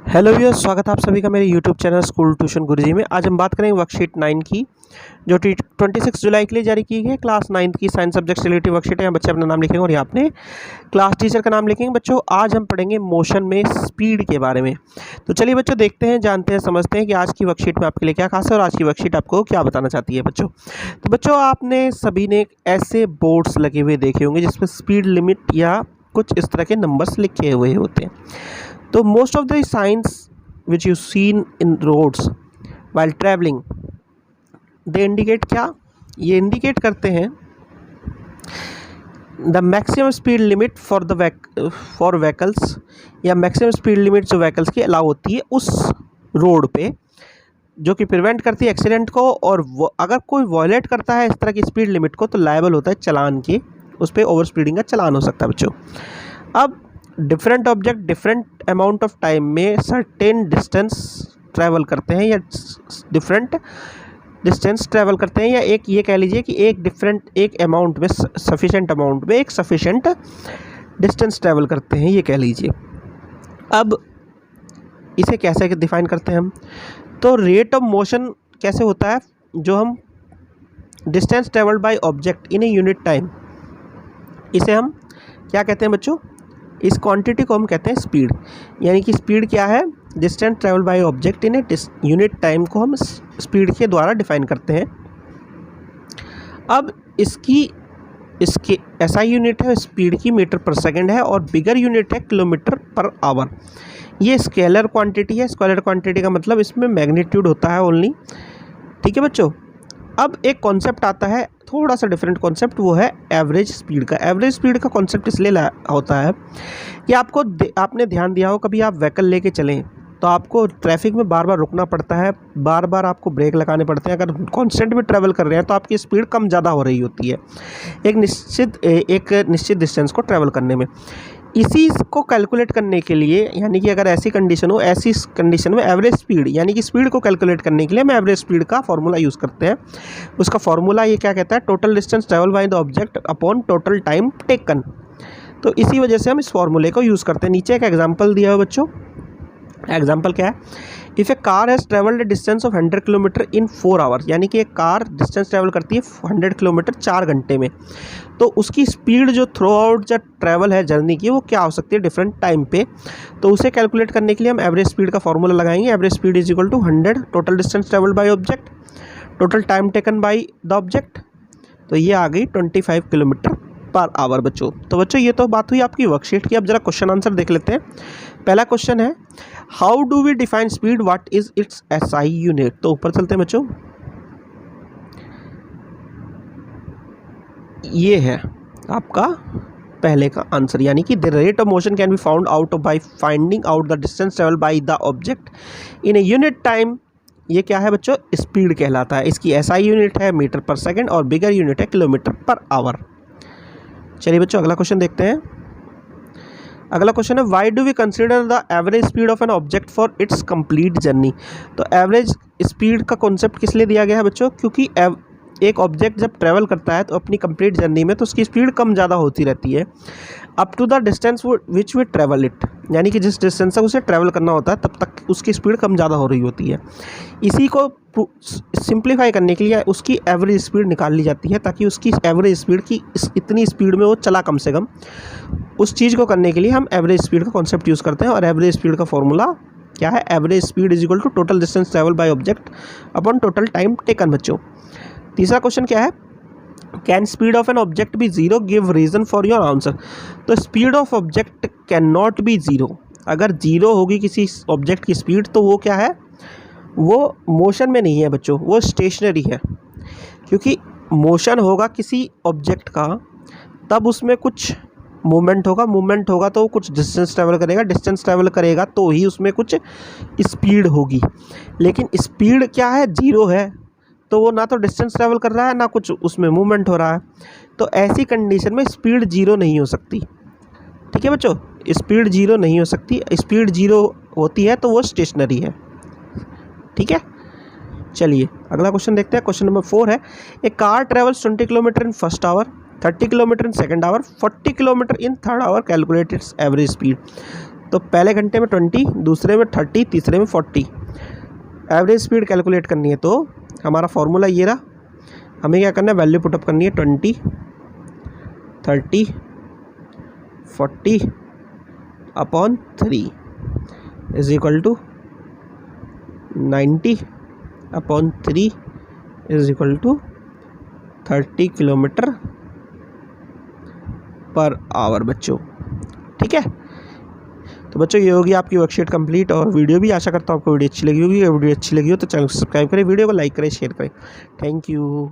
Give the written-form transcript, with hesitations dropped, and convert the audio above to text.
Hello viewers, स्वागत है आप सभी का मेरे यूट्यूब चैनल स्कूल ट्यूशन गुरुजी में। आज हम बात करेंगे वर्कशीट 9 की, जो 26 जुलाई के लिए जारी की गई है। क्लास 9 की साइंस सब्जेक्ट से रिलेटेड वर्कशीट है। यहाँ बच्चे अपना नाम लिखेंगे और यहाँ अपने क्लास टीचर का नाम लिखेंगे। बच्चों, आज हम पढ़ेंगे मोशन में स्पीड के बारे में। तो चलिए बच्चों, देखते हैं, जानते हैं, समझते हैं कि आज की वर्कशीट में आपके लिए क्या खास है और आज की वर्कशीट आपको क्या बताना चाहती है। बच्चों, आपने सभी ने ऐसे बोर्ड्स लगे हुए देखे होंगे जिसमें स्पीड लिमिट या कुछ इस तरह के नंबर्स लिखे हुए होते हैं। तो most of the science which you seen in roads while traveling, they indicate क्या, ये indicate करते हैं the maximum speed limit for vehicles या maximum speed limit जो vehicles की अलाउ होती है उस रोड पे, जो कि प्रिवेंट करती है एक्सीडेंट को। और अगर कोई वॉयलेट करता है इस तरह की स्पीड लिमिट को तो लायबल होता है चालान के, उस पर ओवर स्पीडिंग का चालान हो सकता है। बच्चों, अब different object different amount of time में सर्टेन डिस्टेंस ट्रैवल करते हैं या डिफरेंट डिस्टेंस ट्रैवल करते हैं, या एक ये कह लीजिए कि एक अमाउंट में सफिशेंट अमाउंट में एक सफिशेंट डिस्टेंस ट्रैवल करते हैं, ये कह लीजिए। अब इसे कैसे डिफाइन करते हैं हम? तो रेट ऑफ मोशन कैसे होता है, जो हम distance travelled by object in a unit time, इसे हम क्या कहते हैं बच्चों? इस क्वांटिटी को हम कहते हैं स्पीड। यानी कि स्पीड क्या है? Distance travel by object in a unit time को हम स्पीड के द्वारा डिफाइन करते हैं। अब इसकी एसआई यूनिट है स्पीड की, मीटर पर सेकंड है, और बिगर यूनिट है किलोमीटर पर आवर। ये स्केलर क्वांटिटी है। स्केलर क्वांटिटी का मतलब इसमें मैग्नीट्यूड होता है ओनली। ठीक है बच्चों। अब एक कॉन्सेप्ट आता है, थोड़ा सा डिफरेंट कॉन्सेप्ट, वो है एवरेज स्पीड का। एवरेज स्पीड का कॉन्सेप्ट इसलिए होता है कि आपने ध्यान दिया हो, कभी आप व्हीकल लेके चलें तो आपको ट्रैफिक में बार बार रुकना पड़ता है, बार बार आपको ब्रेक लगाने पड़ते हैं। अगर कांस्टेंट में ट्रैवल कर रहे हैं तो आपकी स्पीड कम ज़्यादा हो रही होती है एक निश्चित डिस्टेंस को ट्रैवल करने में। इसी को कैलकुलेट करने के लिए, यानी कि अगर ऐसी कंडीशन हो, ऐसी कंडीशन में एवरेज स्पीड, यानी कि स्पीड को कैलकुलेट करने के लिए हम एवरेज स्पीड का फॉर्मूला यूज़ करते हैं। उसका फॉर्मूला ये क्या कहता है? Total distance travel by the object upon total time taken. तो इसी वजह से हम इस फॉर्मूले को यूज़ करते हैं। नीचे एक एग्जाम्पल दिया है बच्चों। एग्जाम्पल क्या है? If A car has travelled distance of 100 kilometre in 4 hours, यानी कि एक कार डिस्टेंस ट्रैवल करती है 100 किलोमीटर 4 घंटे में, तो उसकी स्पीड जो थ्रू आउट जो ट्रैवल है जर्नी की, वो क्या हो सकती है डिफरेंट टाइम पे। तो उसे कैलकुलेट करने के लिए हम एवरेज स्पीड का फॉर्मूला लगाएंगे। Average speed is equal to 100 total distance travelled by object total time taken by the object. तो ये आ गई 25 किलोमीटर पर आवर बच्चों। तो बच्चों, ये तो बात हुई आपकी वर्कशीट की। अब जरा क्वेश्चन आंसर देख लेते हैं। पहला क्वेश्चन है, how do we define speed, what is its SI unit. तो ऊपर चलते हैं बच्चों। ये है आपका पहले का आंसर, यानी कि the rate of motion can be found out by finding out the distance travel by the object in a unit time. ये क्या है बच्चों? स्पीड कहलाता है। इसकी एसआई यूनिट है मीटर पर सेकंड और बिगर यूनिट है किलोमीटर पर आवर। चलिए बच्चों, अगला क्वेश्चन देखते हैं। अगला क्वेश्चन है, why do we consider the average speed of an object for its complete journey. तो एवरेज स्पीड का कॉन्सेप्ट किस लिए दिया गया है बच्चों? क्योंकि एक ऑब्जेक्ट जब ट्रैवल करता है तो अपनी कंप्लीट जर्नी में तो उसकी स्पीड कम ज़्यादा होती रहती है up to the distance which we travel it, यानी कि जिस डिस्टेंस तक उसे ट्रैवल करना होता है तब तक उसकी स्पीड कम ज़्यादा हो रही होती है। इसी को सिंप्लीफाई करने के लिए उसकी एवरेज स्पीड निकाल ली जाती है, ताकि उसकी एवरेज स्पीड की इतनी स्पीड में वो चला कम से कम। उस चीज़ को करने के लिए हम एवरेज स्पीड का कॉन्सेप्ट यूज़ करते हैं। और एवरेज स्पीड का फॉर्मूला क्या है? Average speed is equal to total distance travel by object upon total time taken बच्चों। तीसरा क्वेश्चन क्या है? Can speed of an object be zero, give reason for your answer. तो speed of object can not be zero. अगर zero होगी किसी object की speed तो वो क्या है? वो मोशन में नहीं है बच्चों, वो स्टेशनरी है। क्योंकि मोशन होगा किसी ऑब्जेक्ट का तब उसमें कुछ मूवमेंट होगा, मूवमेंट होगा तो कुछ डिस्टेंस ट्रैवल करेगा, डिस्टेंस ट्रैवल करेगा तो ही उसमें कुछ स्पीड होगी। लेकिन स्पीड क्या है? जीरो है, तो वो ना तो डिस्टेंस ट्रैवल कर रहा है ना कुछ उसमें मूवमेंट हो रहा है। तो ऐसी कंडीशन में स्पीड जीरो नहीं हो सकती। ठीक है बच्चों, स्पीड जीरो नहीं हो सकती। स्पीड जीरो होती है तो वो स्टेशनरी है। ठीक है, चलिए अगला क्वेश्चन देखते हैं। क्वेश्चन नंबर 4 है, a car travels 20 kilometre in first hour, 30 kilometre in second hour, 40 kilometre in third hour, calculate its average speed. तो पहले घंटे में 20, दूसरे में 30, तीसरे में 40 एवरेज स्पीड कैलकुलेट करनी है। तो हमारा फॉर्मूला ये रहा, हमें क्या करना है, वैल्यू पुटअप करनी है 20, 30, 40 upon 3 is equal to 90 upon 3 is equal to 30 kilometre पर आवर बच्चों। ठीक है, तो बच्चों ये होगी आपकी वर्कशीट कंप्लीट और वीडियो भी। आशा करता हूँ आपको वीडियो अच्छी लगी होगी। वीडियो अच्छी लगी हो तो चैनल को सब्सक्राइब करें, वीडियो को लाइक करें, शेयर करें। Thank you.